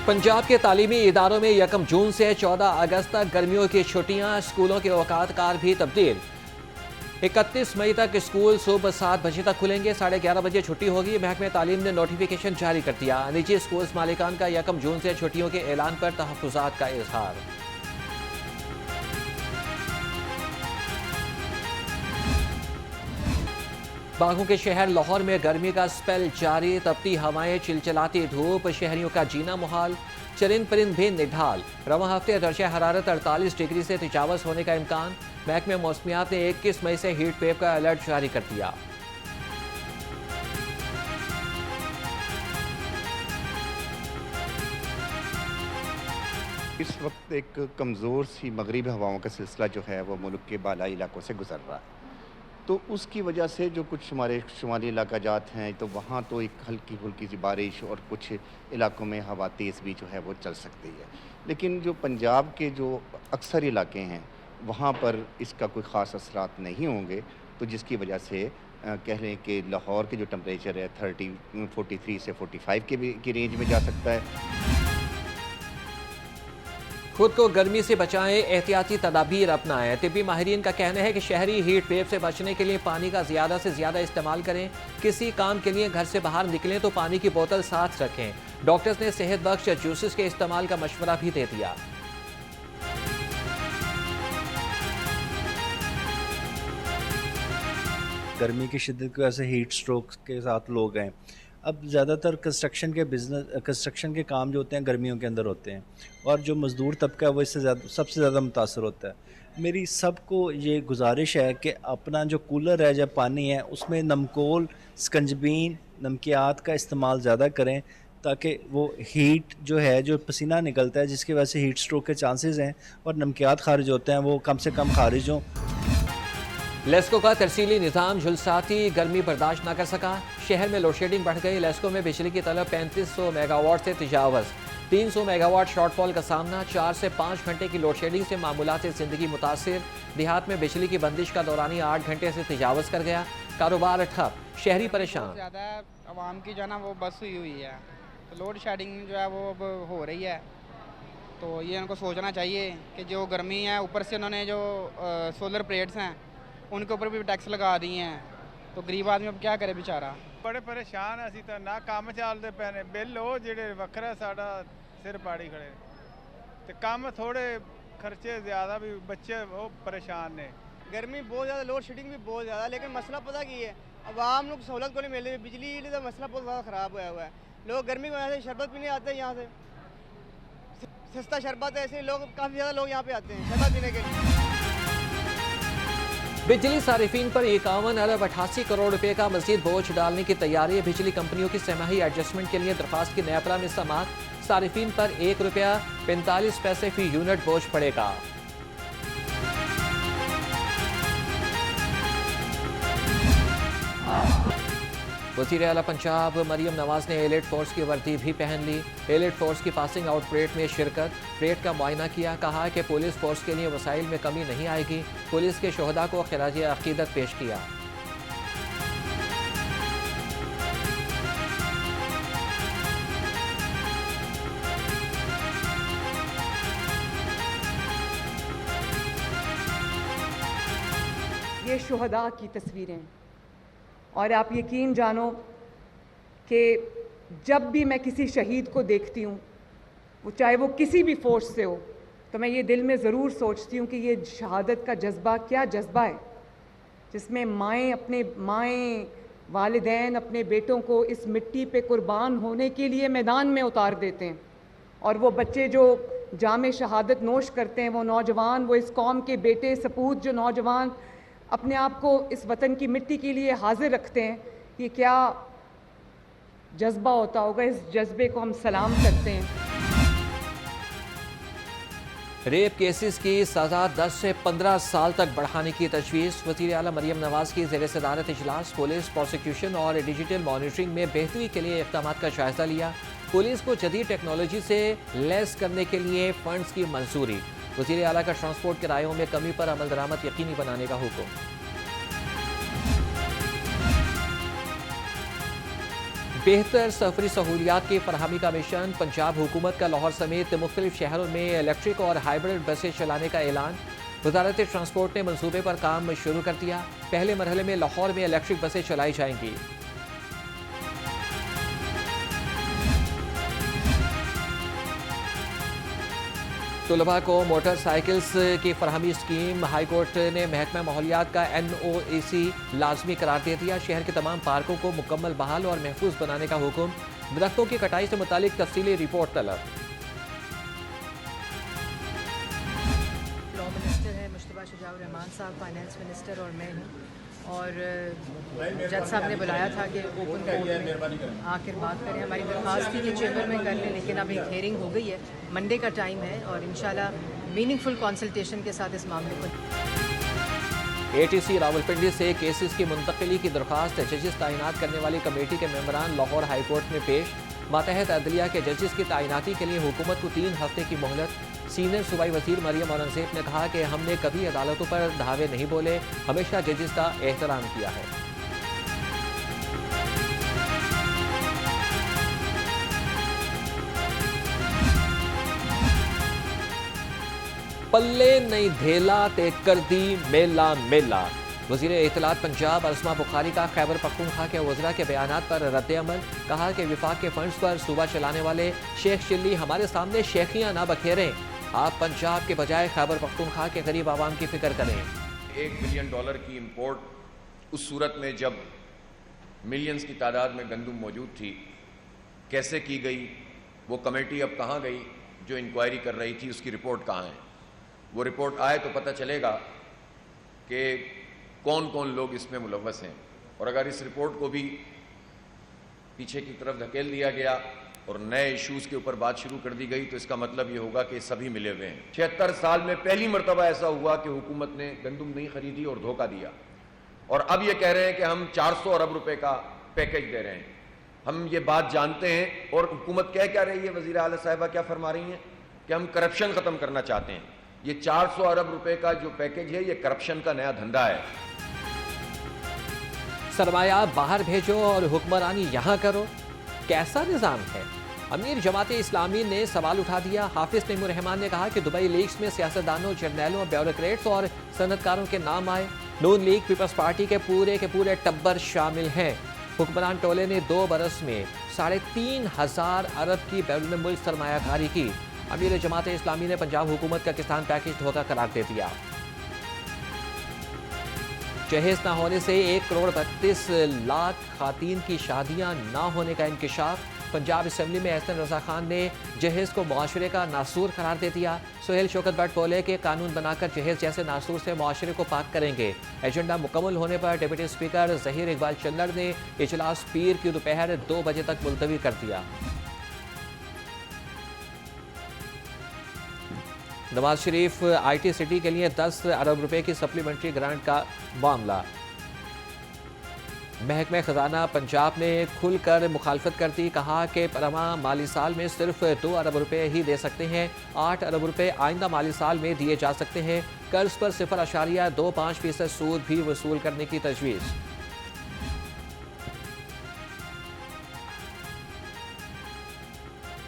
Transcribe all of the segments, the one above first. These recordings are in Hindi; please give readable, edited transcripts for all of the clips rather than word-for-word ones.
पंजाब के तालीमी इदारों में 1 जून से 14 अगस्त तक गर्मियों की छुट्टियां, स्कूलों के औकात कार भी तब्दील। 31 मई तक स्कूल सुबह 7 बजे तक खुलेंगे, 11:30 बजे छुट्टी होगी। महकमे तालीम ने नोटिफिकेशन जारी कर दिया। निजी स्कूल मालिकान का 1 जून से छुट्टियों के ऐलान पर तहफ्फुज़ात का इजहार। बागों के शहर लाहौर में गर्मी का स्पेल जारी, तपती हवाएं, चिलचिलाती धूप, शहरियों का जीना मुहाल। चरिंद परिंद भी निढाल। रवां हफ्ते दर्जा हरारत 48 डिग्री से तजावज़ होने का इम्कान। महकमे मौसमियात ने 21 मई से हीट वेव का अलर्ट जारी कर दिया। इस वक्त एक कमज़ोर सी मगरिबी हवाओं का सिलसिला जो है वो मुल्क के बालाई इलाकों से गुजर रहा है, तो उसकी वजह से जो कुछ हमारे शुमाली इलाका जात हैं तो वहाँ तो एक हल्की फुल्की सी बारिश और कुछ इलाकों में हवा तेज़ भी जो है वो चल सकती है। लेकिन जो पंजाब के जो अक्सर इलाके हैं वहाँ पर इसका कोई ख़ास असरात नहीं होंगे, तो जिसकी वजह से कह लें कि लाहौर के जो टेम्परेचर है 43 से 45 की रेंज में जा सकता है। खुद को गर्मी से बचाएं, एहतियाती तदाबीर अपनाएं। तिब्बी माहिरीन का कहना है कि शहरी हीट वेव से बचने के लिए पानी का ज़्यादा से ज़्यादा इस्तेमाल करें। किसी काम के लिए घर से बाहर निकलें तो पानी की बोतल साथ रखें। डॉक्टर्स ने सेहत बख्श जूसेस के इस्तेमाल का मशवरा भी दे दिया। गर्मी की शिद्दत की वजह से हीट स्ट्रोक के साथ लोग हैं। अब ज़्यादातर कंस्ट्रक्शन के काम जो होते हैं गर्मियों के अंदर होते हैं, और जो मज़दूर तबका है वो इससे सबसे ज़्यादा मुतासर होता है। मेरी सबको ये गुजारिश है कि अपना जो कूलर है या पानी है उसमें नमकोल, स्कंजबीन, नमकियात का इस्तेमाल ज़्यादा करें, ताकि वो हीट जो है, जो पसीना निकलता है जिसकी वजह से हीट स्ट्रोक के चांसेस हैं, और नमकियात खारिज होते हैं वो कम से कम खारिज हों। लेस्को का तरसीली निज़ाम झुलसाती गर्मी बर्दाश्त न कर सका। शहर में लोडशेडिंग बढ़ गई। लेस्को में बिजली की तलब 3500 मेगावाट से तजावज़। 300 मेगावाट शॉर्टफॉल का सामना। 4 से 5 घंटे की लोडशेडिंग से मामूलात ज़िंदगी मुतासिर। देहात में बिजली की बंदिश का दौरानी 8 घंटे से तजावज़ कर गया। कारोबार ठप, शहरी परेशान। ज़्यादा आवाम की जो है ना वो बस हुई है, तो लोड शेडिंग जो है वो अब हो रही है। तो ये उनको सोचना चाहिए कि जो गर्मी है, ऊपर से उन्होंने जो सोलर प्लेट्स हैं उनके ऊपर भी टैक्स लगा दिए हैं, तो गरीब आदमी अब क्या करे बेचारा। बड़े परेशान असी तो ना काम चलते पे ने, बिल वो जेडे वखरा साडा सिर पाड़ी खड़े ते काम थोड़े, खर्चे ज़्यादा भी, बच्चे वो परेशान ने। गर्मी बहुत ज़्यादा, लोड शेडिंग भी बहुत ज़्यादा, लेकिन मसला पता की है, आवाम लोग सहूलत को नहीं मिल रही। बिजली का मसला बहुत ज़्यादा ख़राब हुआ हुआ है। लोग गर्मी की वजह से शरबत भी नहीं आते यहाँ से, सस्ता शरबत है, ऐसे लोग काफ़ी ज़्यादा लोग यहाँ पे आते हैं शरबत पीने के लिए। बिजली सारिफीन पर 51 अरब 88 करोड़ रुपए का मजीद बोझ डालने की तैयारी। बिजली कंपनियों की सहमाही एडजस्टमेंट के लिए दरख्वास्त की नयापरा में समात। सारिफीन पर ₹1.45 फी यूनिट बोझ पड़ेगा। वज़ीर आला पंजाब मरियम नवाज ने एलिट फोर्स की वर्दी भी पहन ली। एलिट फोर्स की पासिंग आउट परेड में शिरकत, परेड का मुआयना किया। कहा कि पुलिस फोर्स के लिए वसाइल में कमी नहीं आएगी। पुलिस के शोहदा को खिराज अकीदत पेश किया। ये शुहदा की तस्वीरें, और आप यकीन जानो कि जब भी मैं किसी शहीद को देखती हूँ, वो चाहे वो किसी भी फोर्स से हो, तो मैं ये दिल में ज़रूर सोचती हूँ कि ये शहादत का जज्बा क्या जज्बा है, जिसमें माएँ वालिदैन अपने बेटों को इस मिट्टी पे कुर्बान होने के लिए मैदान में उतार देते हैं, और वो बच्चे जो जामे शहादत नोश करते हैं, वो नौजवान, वो इस कौम के बेटे सपूत जो नौजवान अपने आप को इस वतन की मिट्टी के लिए हाजिर रखते हैं, ये क्या जज्बा होता होगा। इस जज्बे को हम सलाम करते हैं। रेप केसेस की सज़ा 10 से 15 साल तक बढ़ाने की तजवीज़। वज़ीर आला मरियम नवाज की ज़ेर सदारत इजलास। पुलिस, प्रोसिक्यूशन और डिजिटल मॉनिटरिंग में बेहतरी के लिए इक़दाम का जायज़ा लिया। पुलिस को जदीद टेक्नोलॉजी से लैस करने के लिए फंड्स की मंजूरी। वज़ीर आला का ट्रांसपोर्ट किरायों में कमी पर अमल दरामद यकीनी बनाने का हुक्म। बेहतर सफरी सहूलियात की फरहमी का मिशन। पंजाब हुकूमत का लाहौर समेत मुख्तलिफ शहरों में इलेक्ट्रिक और हाइब्रिड बसें चलाने का ऐलान। वजारत ट्रांसपोर्ट ने मनसूबे पर काम शुरू कर दिया। पहले मरहले में लाहौर में इलेक्ट्रिक बसें चलाई जाएंगी। तलबा को मोटरसाइकिल्स की फरहमी स्कीम। हाईकोर्ट ने महकमा माहौलियात का NOAC लाजमी करार दे दिया। शहर के तमाम पार्कों को मुकम्मल बहाल और महफूज बनाने का हुक्म। दरख्तों की कटाई से मुतालिक तफसीली रिपोर्ट तलब। लॉ मिनिस्टर है मुश्तबा शुजाउर रहमान साहब, फाइनेंस मिनिस्टर और मैं हूँ। और जज साहब ने बुलाया था कि ओपन कोर्ट में आखिर बात करें। हमारी दरख्वास्त थी कि चैम्बर में कर लें, लेकिन अब एक हेयरिंग हो गई है। मंडे का टाइम है और इंशाल्लाह मीनिंगफुल कंसल्टेशन के साथ इस मामले को। ATC रावलपिंडी से केसेस की मुंतकली की दरख्वास्त जजेस तैनात करने वाली कमेटी के मेंबरान लाहौर हाई कोर्ट में पेश। मातहत अदलिया के जजेस की तैनाती के लिए हुकूमत को 3 हफ्ते की मोहलत। सीनियर सूबाई वजीर मरियम औरंगजेब ने कहा कि हमने कभी अदालतों पर धावे नहीं बोले, हमेशा जजेस का एहतराम किया है। पल्ले नहीं धेला ते कर दी मेला मेला। वज़ीर इत्तलात पंजाब असमा बुखारी का खैबर पख्तूनख्वा के वज़रा के बयानात पर रद्द-ए-अमल। कहा कि विफाक के फंड्स पर सूबा चलाने वाले शेख चिल्ली हमारे सामने शेखियाँ ना बखेरें। आप पंजाब के बजाय खैबर पख्तूनख्वा के गरीब आवाम की फिक्र करें। $1 बिलियन की इंपोर्ट उस सूरत में जब मिलियंस की तादाद में गंदम मौजूद थी, कैसे की गई, वो कमेटी अब कहाँ गई जो इंक्वायरी कर रही थी, उसकी रिपोर्ट कहाँ है? वो रिपोर्ट आए तो पता चलेगा कि कौन कौन लोग इसमें मुलव्वस हैं। और अगर इस रिपोर्ट को भी पीछे की तरफ धकेल दिया गया और नए इश्यूज के ऊपर बात शुरू कर दी गई तो इसका मतलब ये होगा कि सभी मिले हुए हैं। 76 साल में पहली मरतबा ऐसा हुआ कि हुकूमत ने गंदम नहीं खरीदी और धोखा दिया, और अब ये कह रहे हैं कि हम 400 अरब रुपए का पैकेज दे रहे हैं। हम ये बात जानते हैं और हुकूमत क्या रही है, वज़ीर आला साहिबा क्या फरमा रही हैं कि हम करप्शन खत्म करना चाहते हैं। ये 400 अरब रुपए का जो पैकेज है, ये करप्शन का नया धंधा है। सरमाया बाहर भेजो और हुक्मरानी यहाँ करो, कैसा निज़ाम है? अमीर जमात इस्लामी ने सवाल उठा दिया। हाफिज तैमूर रहमान ने कहा कि दुबई लीग्स में सियासतदानों, जर्नैलों, ब्यूरोक्रेट्स और सनतकारों के नाम आए। नून लीग पीपल्स पार्टी के पूरे टब्बर शामिल हैं। हुक्मरान टोले ने 2 बरस में 3,500 अरब की बैरून मुल्क सरमायाकारी की। अमीर जमात इस्लामी ने पंजाब हुकूमत का किसान पैकेज धोखा करार दे दिया। जहेज ना होने से 1,32,00,000 खातीन की शादियां ना होने का इंकशाफ। पंजाब असम्बली में एहसन रजा खान ने जहेज को मुआशरे का नासूर करार दे दिया। सुहेल शौकत भट्ट बोले कि कानून बनाकर जहेज जैसे नासूर से मुआशरे को पाक करेंगे। एजेंडा मुकम्मल होने पर डिप्टी स्पीकर ज़हीर इकबाल चल्लड़ ने इजलास पीर की दोपहर 2 बजे तक मुलतवी कर दिया। नवाज शरीफ IT सिटी के लिए 10 अरब रुपए की सप्लीमेंट्री ग्रांट का मामला। महकमा खजाना पंजाब ने खुलकर मुखालफत कर दी। कहा कि परमा माली साल में सिर्फ 2 अरब रुपए ही दे सकते हैं। 8 अरब रुपए आइंदा माली साल में दिए जा सकते हैं। कर्ज पर 0.25% सूद भी वसूल करने की तजवीज़।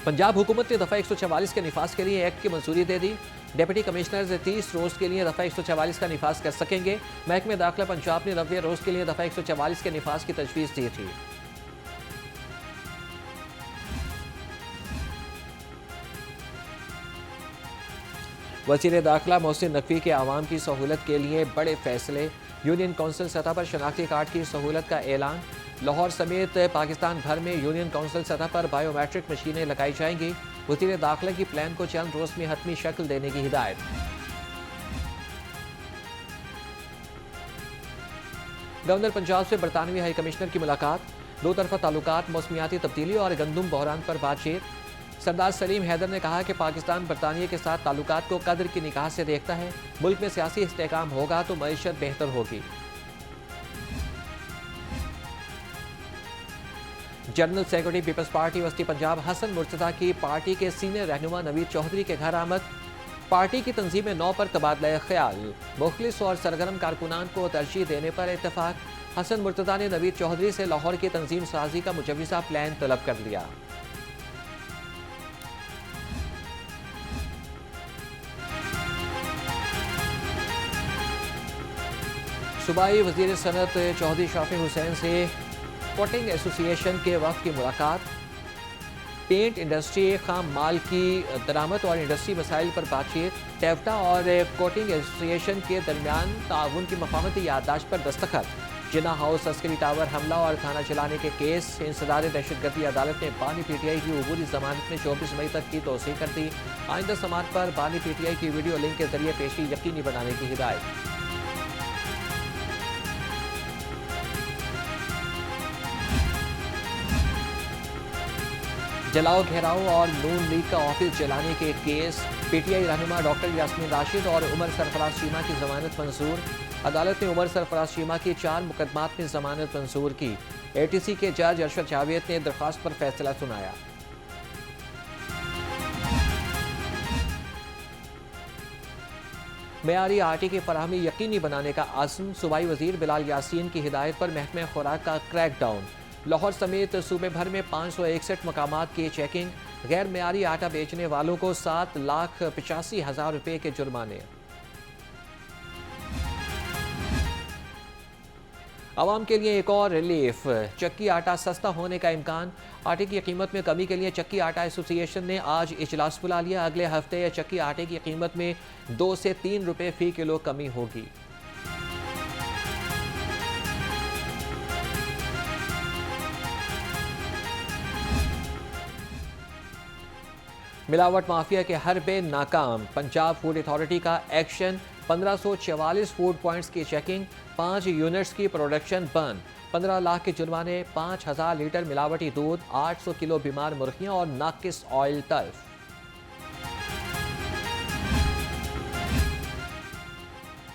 पंजाब हुकूमत ने दफ़ा 144 के निफाज के लिए एक्ट की मंजूरी दे दी। डिप्टी कमिश्नर 30 रोज़ के लिए दफ़ा 144 का निफाज कर सकेंगे। महकमे दाखिला पंजाब ने 90 रोज़ के लिए दफ़ा 144 के निफाज की तजवीज़ दी थी। वज़ीर दाखिला मोहसिन नकवी के आवाम की सहूलत के लिए बड़े फैसले। यूनियन कौंसिल सतह पर शनाख्ती कार्ड की सहूलत का ऐलान। लाहौर समेत पाकिस्तान भर में यूनियन कौंसिल सतह पर बायोमेट्रिक मशीनें लगाई जाएंगी। वज़ीर दाखिला की प्लान को चंद रोज में हतमी शक्ल देने की हिदायत। गवर्नर पंजाब से बरतानवी हाई कमिश्नर की मुलाकात। 2 तरफा ताल्लुकात, मौसमियाती तब्दीली और गंदम बहरान पर बातचीत। सरदार सलीम हैदर ने कहा कि पाकिस्तान बरतानिया के साथ ताल्लुकात को कदर की निगाह से देखता है। मुल्क में सियासी इस्तेहकाम होगा तो मईशत बेहतर होगी। जनरल सेक्रेटरी पीपल्स पार्टी वस्ती पंजाब हसन मुर्तज़ा की पार्टी के सीनियर रहनुमा नवीद चौधरी के घर आमद। पार्टी की तंजीम 9 पर तबादला ख्याल, मुखलिस और सरगर्म कारकुनान को तरजीह देने पर इत्तेफाक। हसन मुर्तज़ा ने नवीद चौधरी से लाहौर की तंजीम साजी का मुजव्वज़ा प्लान तलब कर लिया। सूबाई वज़ीर सनत चौधरी शाफी हुसैन से कोटिंग एसोसिएशन के वफ़द की मुलाकात। पेंट इंडस्ट्री खाम माल की दरामद और इंडस्ट्री मसाइल पर बातचीत। टेफ्टा और कोटिंग एसोसिएशन के दरमियान ताउन की मफाहमती याददाश्त पर दस्तखत। जिना हाउस अस्करी टावर हमला और थाना चलाने के केस इंसदार दहशतगर्दी अदालत ने बानी PTI की अबूरी जमानत में 24 मई तक की तोसी कर दी। आइंदा समात पर बानी PTI की वीडियो लिंक के जरिए पेशी यकीनी बनाने की हिदायत। जलाओ घेराव और नून लीग का ऑफिस जलाने के केस। PTI रहनुमा डॉक्टर यास्मीन राशिद और उमर सरफराज चीमा की जमानत मंजूर। अदालत ने उमर सरफराज चीमा की 4 मुकदमात में जमानत मंजूर की। ATC के जज अरशद जावेद ने दरख्वास्त पर फैसला सुनाया। मेयारी आटे की फराहमी यकीनी बनाने का आज़म। सूबाई वजीर बिलाल यासीन की हिदायत पर महकमे खुराक का क्रैकडाउन। लाहौर समेत सूबे भर में 561 मकामात की चेकिंग। गैर मेयारी आटा बेचने वालों को 7,85,000 रुपये के जुर्माने। आवाम के लिए एक और रिलीफ, चक्की आटा सस्ता होने का इम्कान। आटे की कीमत में कमी के लिए चक्की आटा एसोसिएशन ने आज इजलास बुला लिया। अगले हफ्ते चक्की आटे की कीमत में 2 से 3 रुपये फी किलो कमी होगी। मिलावट माफिया के हरबे नाकाम। पंजाब फूड अथॉरिटी का एक्शन। 1544 फूड पॉइंट्स की चेकिंग। 5 यूनिट्स की प्रोडक्शन बंद। 15 लाख के जुर्माने। 5000 लीटर मिलावटी दूध, 800 किलो बीमार मुर्गियां और नाकिस ऑयल तल्फ।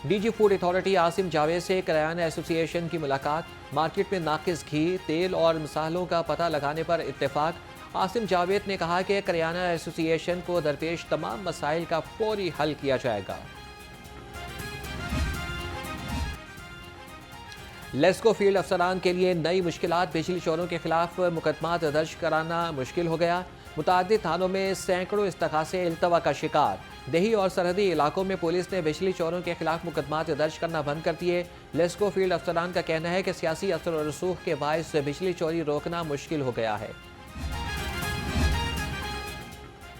DG food authority Asim Javed से करायाना एसोसिएशन की मुलाकात। मार्केट में नाकिस घी, तेल और मसालों का पता लगाने पर इत्तेफाक। आसिम जावेद ने कहा कि करायाना एसोसिएशन को दरपेश तमाम मसाइल का फौरी हल किया जाएगा। लेस्को फील्ड अफसरान के लिए नई मुश्किलात। बिजली चोरों के खिलाफ मुकदमात दर्ज कराना मुश्किल हो गया। मुतादिद थानों में सैकड़ों इस्तगासे इल्तवा का शिकार। देही और सरहदी इलाकों में पुलिस ने बिजली चोरों के खिलाफ मुकदमात दर्ज करना बंद कर दिए। लेस्को फील्ड अफसरान का कहना है कि सियासी असर और रसूख के बायस बिजली चोरी रोकना मुश्किल हो गया है।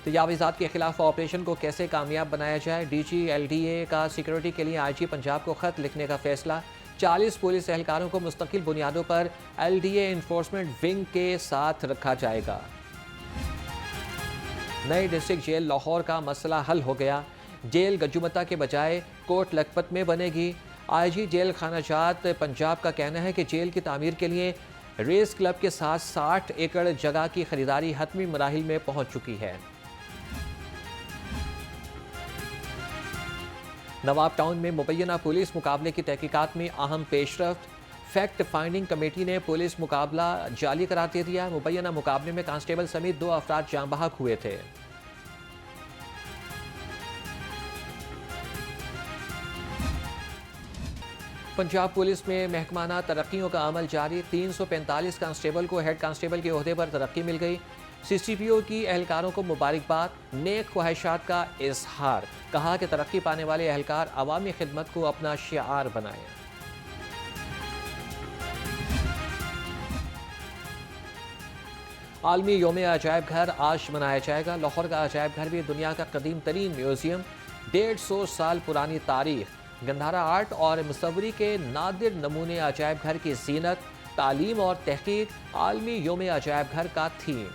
तजावीज़ात के खिलाफ ऑपरेशन को कैसे कामयाब बनाया जाए। DG LDA का सिक्योरिटी के लिए IG पंजाब को खत लिखने का फैसला। 40 पुलिस एहलकारों को मुस्तकिल बुनियादों पर LDA इन्फोर्समेंट विंग के साथ रखा जाएगा। नई डिस्ट्रिक्ट जेल लाहौर का मसला हल हो गया। जेल गजुमता के बजाय कोट लखपत में बनेगी। IG जेल खानाजात पंजाब का कहना है कि जेल की तामीर के लिए रेस क्लब के साथ 60 एकड़ जगह की खरीदारी हतमी मराहिल में पहुंच चुकी है। नवाब टाउन में मुबैना पुलिस मुकाबले की तहकीकात में अहम पेशरफ्त। फैक्ट फाइंडिंग कमेटी ने पुलिस मुकाबला जाली करार दे दिया। मुबैना मुकाबले में कांस्टेबल समेत 2 अफराद जाँ बहक हुए थे। पंजाब पुलिस में महकमाना तरक्कियों का अमल जारी। 345 कांस्टेबल को हेड कांस्टेबल के ओहदे पर तरक्की मिल गई। CCPO की एहलकारों को मुबारकबाद। नेक ख्वाहिशात का इजहार। कहा कि तरक्की पाने वाले एहलकार अवामी खिदमत को अपना शिआर बनाएं। आलमी योम अजायब घर आज मनाया जाएगा। लाहौर का अजायब घर भी दुनिया का कदीम तरीन म्यूजियम। 150 साल पुरानी तारीख। गंधारा आर्ट और मुसव्वरी के नादिर नमूने अजायब घर की जीनत। तालीम और तहकीक आलमी योम अजायब घर का थीम।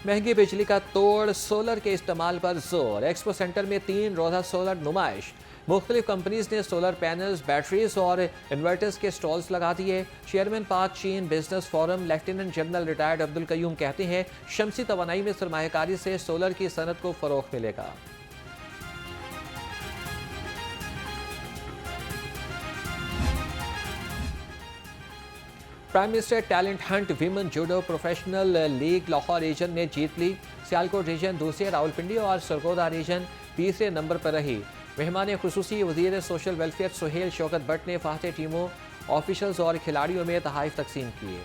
महंगी बिजली का तोड़, सोलर के इस्तेमाल पर जोर। एक्सपो सेंटर में 3 रोज़ा सोलर नुमाइश। मुख्तलिफ कंपनीज ने सोलर पैनल्स, बैटरीज और इन्वर्टर्स के स्टॉल्स लगा दिए। चेयरमैन पाक चीन business forum lieutenant general retired Abdul Qayyum कहते हैं शमसी तवानाई में सरमायाकारी से सोलर की सनत को फरोग मिलेगा। Prime minister talent hunt women judo professional league Lahore region ने जीत ली। सियालकोट रीजन दूसरे, रावलपिंडी और सरगोदा रीजन तीसरे नंबर पर रही। मेहमान खुसूसी वज़ीर सोशल वेलफेयर सुहेल शौकत भट्ट ने फातह टीमों, ऑफिशल्स और खिलाड़ियों में तोहफ़े तकसीम किए।